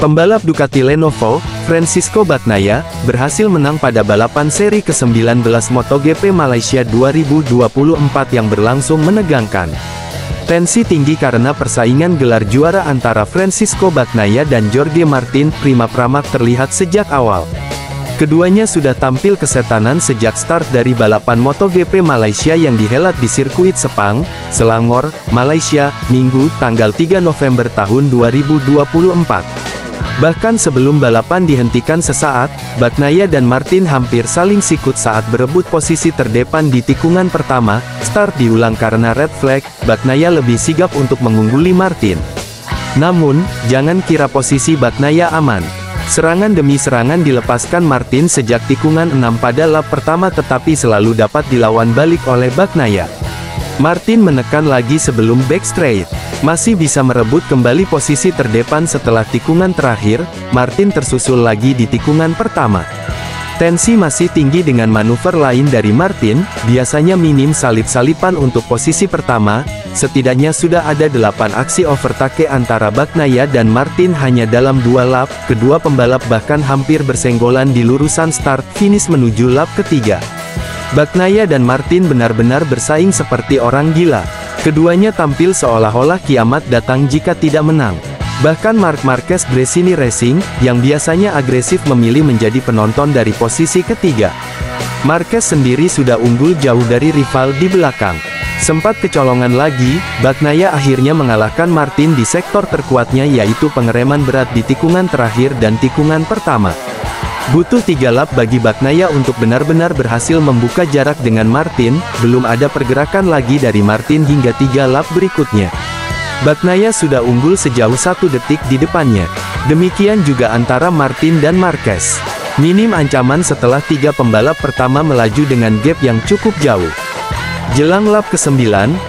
Pembalap Ducati Lenovo, Francisco Bagnaia, berhasil menang pada balapan seri ke-19 MotoGP Malaysia 2024 yang berlangsung menegangkan. Tensi tinggi karena persaingan gelar juara antara Francisco Bagnaia dan Jorge Martin Prima Pramac terlihat sejak awal. Keduanya sudah tampil kesetanan sejak start dari balapan MotoGP Malaysia yang dihelat di sirkuit Sepang, Selangor, Malaysia, Minggu, tanggal 3 November tahun 2024. Bahkan sebelum balapan dihentikan sesaat, Bagnaia dan Martin hampir saling sikut saat berebut posisi terdepan di tikungan pertama. Start diulang karena red flag, Bagnaia lebih sigap untuk mengungguli Martin. Namun, jangan kira posisi Bagnaia aman. Serangan demi serangan dilepaskan Martin sejak tikungan 6 pada lap pertama tetapi selalu dapat dilawan balik oleh Bagnaia. Martin menekan lagi sebelum back straight. Masih bisa merebut kembali posisi terdepan setelah tikungan terakhir, Martin tersusul lagi di tikungan pertama. Tensi masih tinggi dengan manuver lain dari Martin, biasanya minim salip-salipan untuk posisi pertama, setidaknya sudah ada 8 aksi overtake antara Bagnaia dan Martin hanya dalam 2 lap, kedua pembalap bahkan hampir bersenggolan di lurusan start-finish menuju lap ketiga. Bagnaia dan Martin benar-benar bersaing seperti orang gila. Keduanya tampil seolah-olah kiamat datang jika tidak menang. Bahkan Marc Marquez Gresini Racing, yang biasanya agresif memilih menjadi penonton dari posisi ketiga. Marquez sendiri sudah unggul jauh dari rival di belakang. Sempat kecolongan lagi, Bagnaia akhirnya mengalahkan Martin di sektor terkuatnya yaitu pengereman berat di tikungan terakhir dan tikungan pertama. Butuh 3 lap bagi Bagnaia untuk benar-benar berhasil membuka jarak dengan Martin, belum ada pergerakan lagi dari Martin hingga 3 lap berikutnya. Bagnaia sudah unggul sejauh 1 detik di depannya. Demikian juga antara Martin dan Marquez. Minim ancaman setelah 3 pembalap pertama melaju dengan gap yang cukup jauh. Jelang lap ke-9,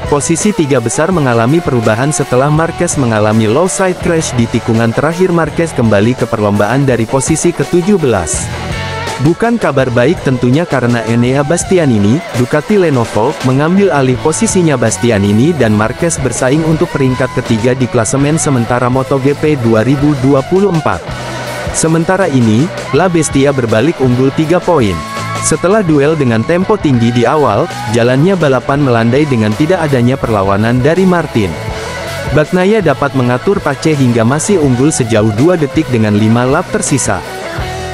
posisi 3 besar mengalami perubahan setelah Marquez mengalami low side crash di tikungan terakhir. Marquez kembali ke perlombaan dari posisi ke-17. Bukan kabar baik tentunya karena Enea Bastianini, Ducati Lenovo, mengambil alih posisinya. Bastianini dan Marquez bersaing untuk peringkat ketiga di klasemen sementara MotoGP 2024. Sementara ini, La Bestia berbalik unggul 3 poin. Setelah duel dengan tempo tinggi di awal, jalannya balapan melandai dengan tidak adanya perlawanan dari Martin. Bagnaia dapat mengatur pace hingga masih unggul sejauh 2 detik dengan 5 lap tersisa.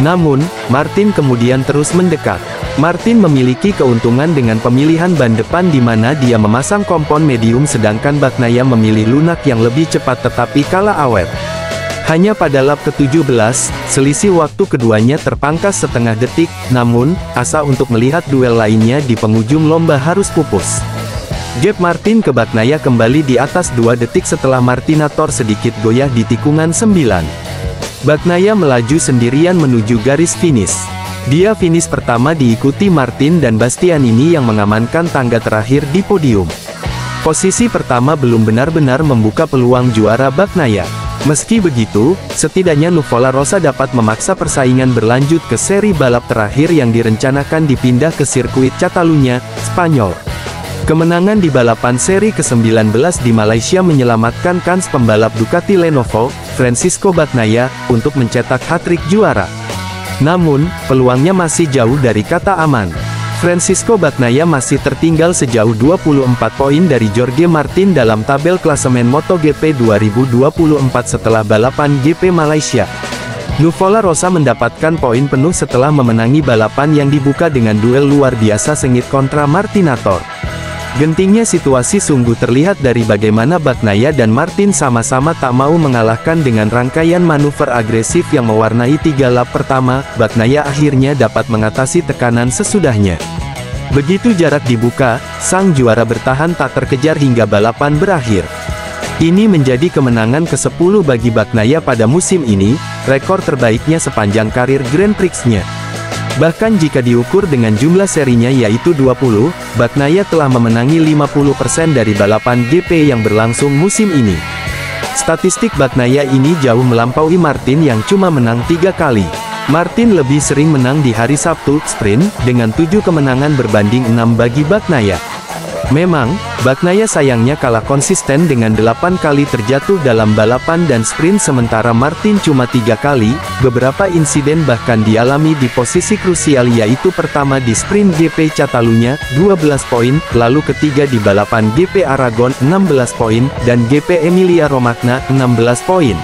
Namun, Martin kemudian terus mendekat. Martin memiliki keuntungan dengan pemilihan ban depan di mana dia memasang kompon medium sedangkan Bagnaia memilih lunak yang lebih cepat tetapi kalah awet. Hanya pada lap ke-17, selisih waktu keduanya terpangkas setengah detik, namun, asa untuk melihat duel lainnya di penghujung lomba harus pupus. Gap Martin ke Bagnaia kembali di atas 2 detik setelah Martinator sedikit goyah di tikungan 9. Bagnaia melaju sendirian menuju garis finish. Dia finish pertama diikuti Martin dan Bastianini yang mengamankan tangga terakhir di podium. Posisi pertama belum benar-benar membuka peluang juara Bagnaia. Meski begitu, setidaknya Nuvola Rosa dapat memaksa persaingan berlanjut ke seri balap terakhir yang direncanakan dipindah ke sirkuit Catalunya, Spanyol. Kemenangan di balapan seri ke-19 di Malaysia menyelamatkan kans pembalap Ducati Lenovo, Francisco Bagnaia, untuk mencetak hat-trick juara. Namun, peluangnya masih jauh dari kata aman. Francisco Bagnaia masih tertinggal sejauh 24 poin dari Jorge Martin dalam tabel klasemen MotoGP 2024 setelah balapan GP Malaysia. Nuvola Rosa mendapatkan poin penuh setelah memenangi balapan yang dibuka dengan duel luar biasa sengit kontra Martinator. Gentingnya situasi sungguh terlihat dari bagaimana Bagnaia dan Martin sama-sama tak mau mengalahkan dengan rangkaian manuver agresif yang mewarnai 3 lap pertama. Bagnaia akhirnya dapat mengatasi tekanan sesudahnya. Begitu jarak dibuka, sang juara bertahan tak terkejar hingga balapan berakhir. Ini menjadi kemenangan ke-10 bagi Bagnaia pada musim ini, rekor terbaiknya sepanjang karir Grand Prix-nya. Bahkan jika diukur dengan jumlah serinya yaitu 20, Bagnaia telah memenangi 50% dari balapan GP yang berlangsung musim ini. Statistik Bagnaia ini jauh melampaui Martin yang cuma menang 3 kali. Martin lebih sering menang di hari Sabtu, sprint, dengan 7 kemenangan berbanding 6 bagi Bagnaia. Memang, Bagnaia sayangnya kalah konsisten dengan 8 kali terjatuh dalam balapan dan sprint sementara Martin cuma 3 kali. Beberapa insiden bahkan dialami di posisi krusial yaitu pertama di sprint GP Catalunya, 12 poin, lalu ketiga di balapan GP Aragon, 16 poin, dan GP Emilia-Romagna, 16 poin.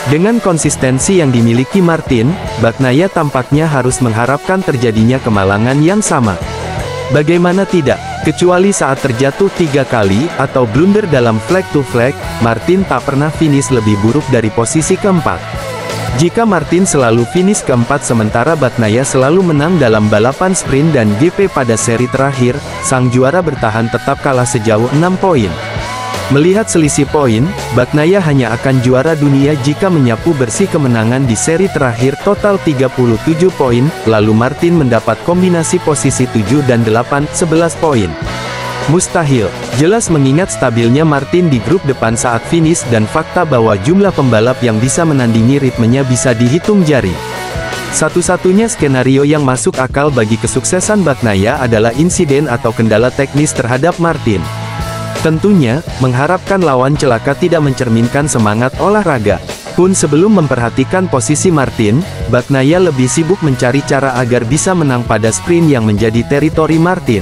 Dengan konsistensi yang dimiliki Martin, Bagnaia tampaknya harus mengharapkan terjadinya kemalangan yang sama. Bagaimana tidak, kecuali saat terjatuh 3 kali, atau blunder dalam flag to flag, Martin tak pernah finish lebih buruk dari posisi keempat. Jika Martin selalu finish keempat sementara Bagnaia selalu menang dalam balapan sprint dan GP pada seri terakhir, sang juara bertahan tetap kalah sejauh 6 poin. Melihat selisih poin, Bagnaia hanya akan juara dunia jika menyapu bersih kemenangan di seri terakhir total 37 poin, lalu Martin mendapat kombinasi posisi 7 dan 8, 11 poin. Mustahil, jelas mengingat stabilnya Martin di grup depan saat finish dan fakta bahwa jumlah pembalap yang bisa menandingi ritmenya bisa dihitung jari. Satu-satunya skenario yang masuk akal bagi kesuksesan Bagnaia adalah insiden atau kendala teknis terhadap Martin. Tentunya, mengharapkan lawan celaka tidak mencerminkan semangat olahraga. Pun sebelum memperhatikan posisi Martin, Bagnaia lebih sibuk mencari cara agar bisa menang pada sprint yang menjadi teritori Martin.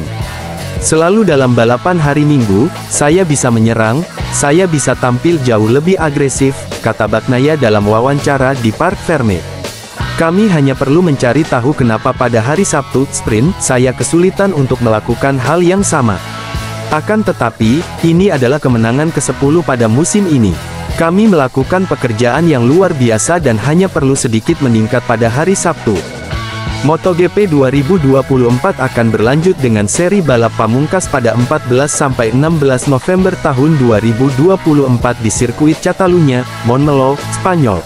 Selalu dalam balapan hari Minggu, saya bisa menyerang, saya bisa tampil jauh lebih agresif, kata Bagnaia dalam wawancara di Parc Fermé. Kami hanya perlu mencari tahu kenapa pada hari Sabtu, sprint, saya kesulitan untuk melakukan hal yang sama. Akan tetapi, ini adalah kemenangan ke-10 pada musim ini. Kami melakukan pekerjaan yang luar biasa dan hanya perlu sedikit meningkat pada hari Sabtu. MotoGP 2024 akan berlanjut dengan seri balap pamungkas pada 14-16 November tahun 2024 di sirkuit Catalunya, Montmeló, Spanyol.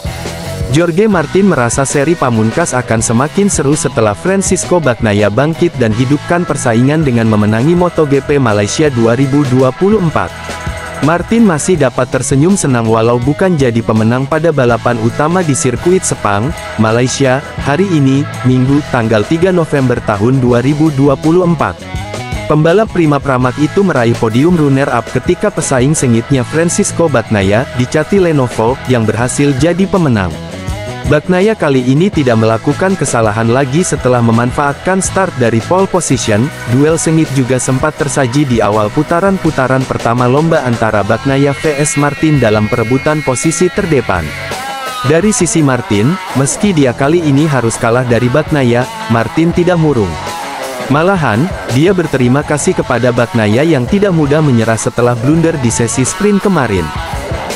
Jorge Martin merasa seri pamungkas akan semakin seru setelah Francisco Bagnaia bangkit dan hidupkan persaingan dengan memenangi MotoGP Malaysia 2024. Martin masih dapat tersenyum senang walau bukan jadi pemenang pada balapan utama di sirkuit Sepang, Malaysia, hari ini, Minggu, tanggal 3 November tahun 2024. Pembalap Prima Pramac itu meraih podium runner-up ketika pesaing sengitnya Francisco Bagnaia, di Cati Lenovo, yang berhasil jadi pemenang. Bagnaia kali ini tidak melakukan kesalahan lagi setelah memanfaatkan start dari pole position. Duel sengit juga sempat tersaji di awal putaran-putaran pertama lomba antara Bagnaia vs Martin dalam perebutan posisi terdepan. Dari sisi Martin, meski dia kali ini harus kalah dari Bagnaia, Martin tidak murung. Malahan, dia berterima kasih kepada Bagnaia yang tidak mudah menyerah setelah blunder di sesi sprint kemarin.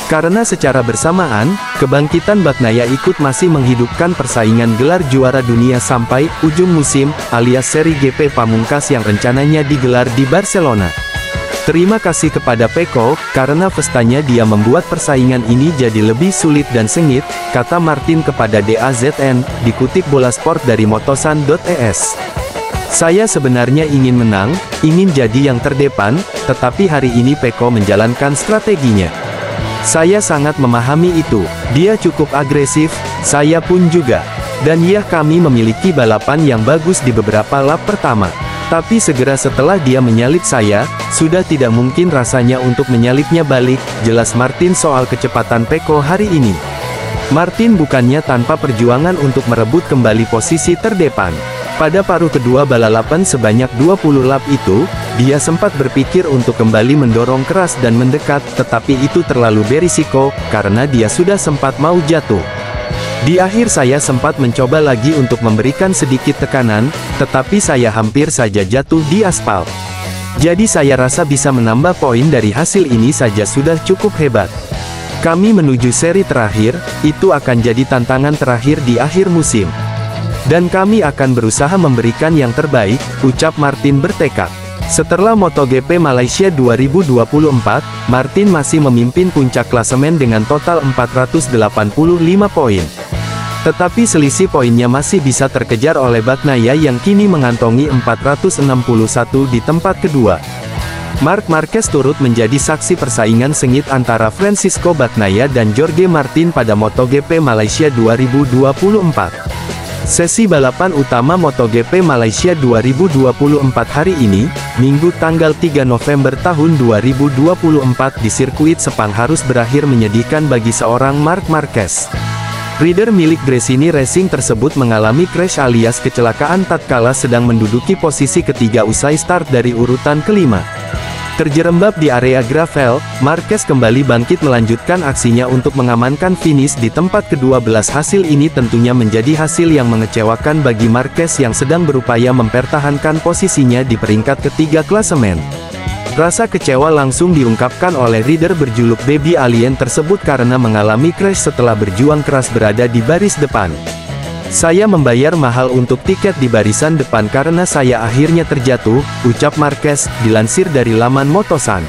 Karena secara bersamaan, kebangkitan Bagnaia ikut masih menghidupkan persaingan gelar juara dunia sampai ujung musim, alias seri GP pamungkas yang rencananya digelar di Barcelona. Terima kasih kepada Pecco, karena pestanya dia membuat persaingan ini jadi lebih sulit dan sengit, kata Martin kepada DAZN, dikutip Bola Sport dari motosan.es. Saya sebenarnya ingin menang, ingin jadi yang terdepan, tetapi hari ini Pecco menjalankan strateginya. Saya sangat memahami itu, dia cukup agresif, saya pun juga. Dan ya, kami memiliki balapan yang bagus di beberapa lap pertama. Tapi segera setelah dia menyalip saya, sudah tidak mungkin rasanya untuk menyalipnya balik, jelas Martin soal kecepatan Pecco hari ini. Martin bukannya tanpa perjuangan untuk merebut kembali posisi terdepan. Pada paruh kedua balapan sebanyak 20 lap itu, dia sempat berpikir untuk kembali mendorong keras dan mendekat, tetapi itu terlalu berisiko, karena dia sudah sempat mau jatuh. Di akhir saya sempat mencoba lagi untuk memberikan sedikit tekanan, tetapi saya hampir saja jatuh di aspal. Jadi saya rasa bisa menambah poin dari hasil ini saja sudah cukup hebat. Kami menuju seri terakhir, itu akan jadi tantangan terakhir di akhir musim. Dan kami akan berusaha memberikan yang terbaik, ucap Martin bertekad. Setelah MotoGP Malaysia 2024, Martin masih memimpin puncak klasemen dengan total 485 poin. Tetapi selisih poinnya masih bisa terkejar oleh Bagnaia yang kini mengantongi 461 di tempat kedua. Marc Marquez turut menjadi saksi persaingan sengit antara Francisco Bagnaia dan Jorge Martin pada MotoGP Malaysia 2024. Sesi balapan utama MotoGP Malaysia 2024 hari ini, Minggu tanggal 3 November tahun 2024 di sirkuit Sepang harus berakhir menyedihkan bagi seorang Marc Marquez. Rider milik Gresini Racing tersebut mengalami crash alias kecelakaan tatkala sedang menduduki posisi ketiga usai start dari urutan kelima. Terjerembab di area gravel, Marquez kembali bangkit melanjutkan aksinya untuk mengamankan finish di tempat ke-12. Hasil ini tentunya menjadi hasil yang mengecewakan bagi Marquez yang sedang berupaya mempertahankan posisinya di peringkat ketiga klasemen. Rasa kecewa langsung diungkapkan oleh rider berjuluk Baby Alien tersebut karena mengalami crash setelah berjuang keras berada di baris depan. "Saya membayar mahal untuk tiket di barisan depan karena saya akhirnya terjatuh," ucap Marquez, dilansir dari laman Motosan.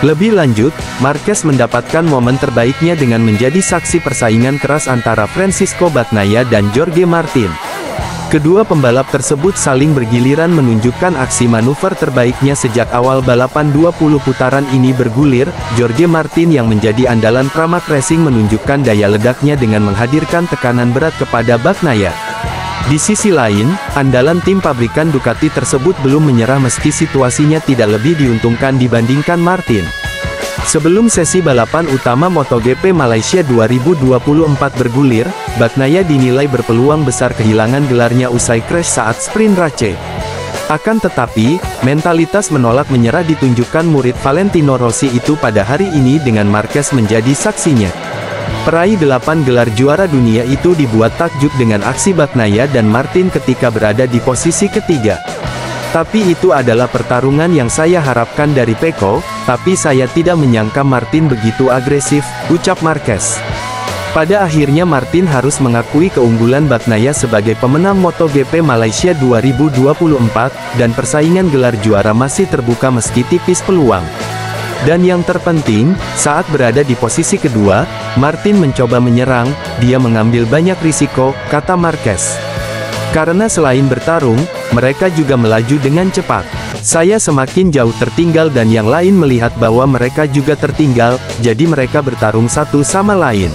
Lebih lanjut, Marquez mendapatkan momen terbaiknya dengan menjadi saksi persaingan keras antara Francisco Bagnaia dan Jorge Martin. Kedua pembalap tersebut saling bergiliran menunjukkan aksi manuver terbaiknya sejak awal balapan 20 putaran ini bergulir. Jorge Martin yang menjadi andalan Pramac Racing menunjukkan daya ledaknya dengan menghadirkan tekanan berat kepada Bagnaia. Di sisi lain, andalan tim pabrikan Ducati tersebut belum menyerah meski situasinya tidak lebih diuntungkan dibandingkan Martin. Sebelum sesi balapan utama MotoGP Malaysia 2024 bergulir, Bagnaia dinilai berpeluang besar kehilangan gelarnya usai crash saat sprint race. Akan tetapi, mentalitas menolak menyerah ditunjukkan murid Valentino Rossi itu pada hari ini dengan Marquez menjadi saksinya. Peraih 8 gelar juara dunia itu dibuat takjub dengan aksi Bagnaia dan Martin ketika berada di posisi ketiga. "Tapi itu adalah pertarungan yang saya harapkan dari Pecco, tapi saya tidak menyangka Martin begitu agresif," ucap Marquez. Pada akhirnya Martin harus mengakui keunggulan Bagnaia sebagai pemenang MotoGP Malaysia 2024, dan persaingan gelar juara masih terbuka meski tipis peluang. Dan yang terpenting, saat berada di posisi kedua, Martin mencoba menyerang, "Dia mengambil banyak risiko," kata Marquez. "Karena selain bertarung, mereka juga melaju dengan cepat. Saya semakin jauh tertinggal dan yang lain melihat bahwa mereka juga tertinggal, jadi mereka bertarung satu sama lain.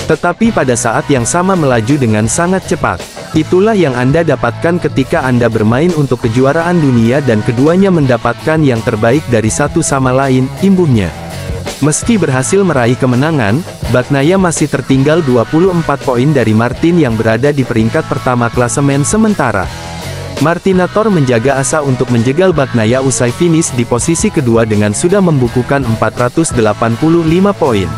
Tetapi pada saat yang sama melaju dengan sangat cepat. Itulah yang Anda dapatkan ketika Anda bermain untuk kejuaraan dunia dan keduanya mendapatkan yang terbaik dari satu sama lain," imbuhnya. Meski berhasil meraih kemenangan, Bagnaia masih tertinggal 24 poin dari Martin yang berada di peringkat pertama klasemen sementara. Martinator menjaga asa untuk menjegal Bagnaia usai finish di posisi kedua dengan sudah membukukan 485 poin.